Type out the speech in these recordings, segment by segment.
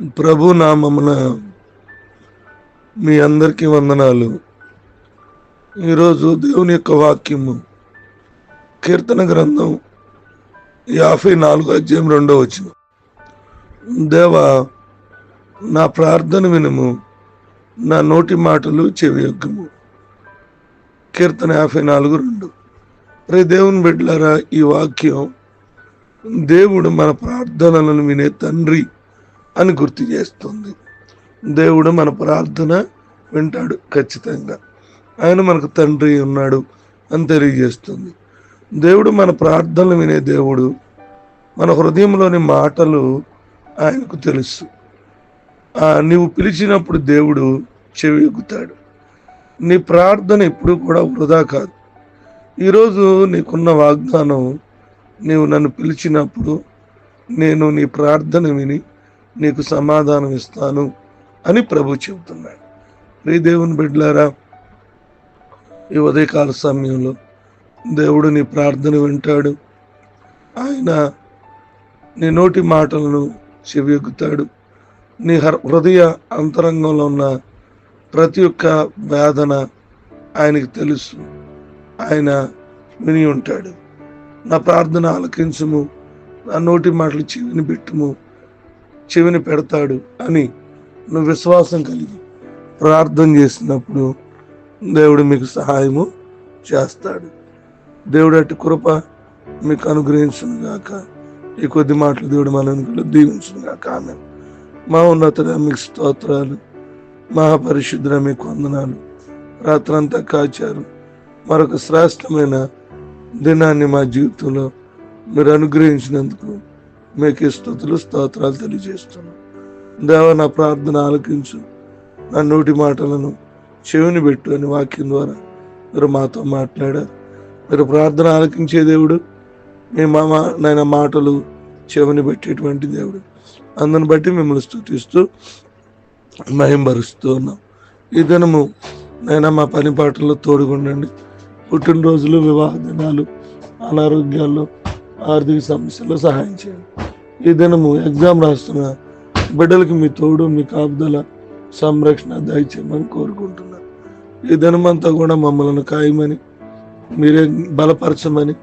ప్రభు నామమున మీ అందరికీ వందనాలు. ఈరోజు దేవుని యొక్క వాక్యము కీర్తన గ్రంథం 54 అధ్యాయం 2వ వచనం. దేవా, నా ప్రార్థన వినుము, నా నోటి మాటలు చెవియొగ్గుము. కీర్తన 54:2. రే దేవుని బిడ్డలారా, ఈ వాక్యం దేవుడు మన ప్రార్థనలను వినే తండ్రి అని గుర్తు చేస్తుంది. దేవుడు మన ప్రార్థన వింటాడు ఖచ్చితంగా. ఆయన మనకు తండ్రి ఉన్నాడు అని తెలియజేస్తుంది. దేవుడు మన ప్రార్థనలు వినే దేవుడు. మన హృదయంలోని మాటలు ఆయనకు తెలుసు. నీవు పిలిచినప్పుడు దేవుడు చెవి ఎగ్గుతాడు. నీ ప్రార్థన ఎప్పుడు కూడా వృధా కాదు. ఈరోజు నీకున్న వాగ్దానం, నీవు నన్ను పిలిచినప్పుడు నేను నీ ప్రార్థన విని నీకు సమాధానం ఇస్తాను అని ప్రభు చెబుతున్నాడు. నీ దేవుని బిడ్డలారా, ఈ ఉదయకాల సమయంలో దేవుడు నీ ప్రార్థన వింటాడు. ఆయన నీ నోటి మాటలను చెవియొగ్గుతాడు. నీ హృదయ అంతరంగంలో ఉన్న ప్రతి ఒక్క వేదన ఆయనకి తెలుసు. ఆయన విని ఉంటాడు. నా ప్రార్థన ఆలకించుము, నా నోటి మాటలు చెవిని పెడతాడు అని నువ్వు విశ్వాసం కలిగి ప్రార్థన చేసినప్పుడు దేవుడు మీకు సహాయము చేస్తాడు. దేవుడు అట్టి కృప మీకు అనుగ్రహించును గాక. ఈ కొద్ది మాటలు దేవుడు మనల్ని దీవించును గాక. ఆమేన్. మా ఉన్నతుడా మీకు స్తోత్రాలు, మహాపరిశుద్ధుడా మీకు వందనాలు. రాత్రంతా కాచారు. మరొక శ్రేష్టమైన దినాన్ని మా జీవితంలో మీరు అనుగ్రహించినందుకు మీకు స్తుతులు స్తోత్రాలు తెలియజేస్తున్నాను. దేవా, నా ప్రార్థన ఆలకించు, నా నోటి మాటలను చెవిని పెట్టు అని వాక్యం ద్వారా మీరు మాతో మాట్లాడారు. మీరు ప్రార్థన ఆలకించే దేవుడు, మీ నాయన మాటలు చెవిని పెట్టేటువంటి దేవుడు. అందుని బట్టి మిమ్మల్ని స్తుతిస్తూ మహింపరుస్తూ ఉన్నాం. ఈ దినము నైనా మా పని పాటల్లో తోడుగుండండి. పుట్టినరోజులు, వివాహ దినాలు, అనారోగ్యాల్లో, ఆర్థిక సమస్యల్లో సహాయం చేయండి. ఈ దినము ఎగ్జామ్ రాస్తున్న బిడ్డలకి మీ తోడు, మీ కాపుదల, సంరక్షణ దయచేయమని కోరుకుంటున్నాను. ఈ దినమంతా కూడా మమ్మల్ని ఖాయమని, మీరే బలపరచమని,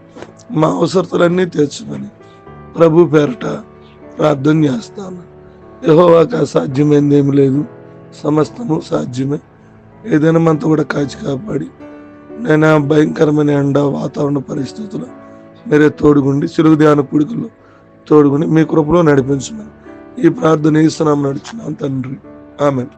మా అవసరతలన్నీ తీర్చమని ప్రభు పేరట ప్రార్థన చేస్తాను. యెహోవాకు అసాధ్యమైంది ఏమి లేదు, సమస్తము సాధ్యమే. ఈ దినమంతా కూడా కాచి కాపాడి నేను భయంకరమైన ఎండ వాతావరణ పరిస్థితుల్లో మీరే తోడుగుండి, సిలువ ధ్యాన పుడికలు తోడుగుండి మీ కృపలో నడిపించమని ఈ ప్రార్థన ఇస్తున్నాం నడుచున్నాం తండ్రి. ఆమేన్.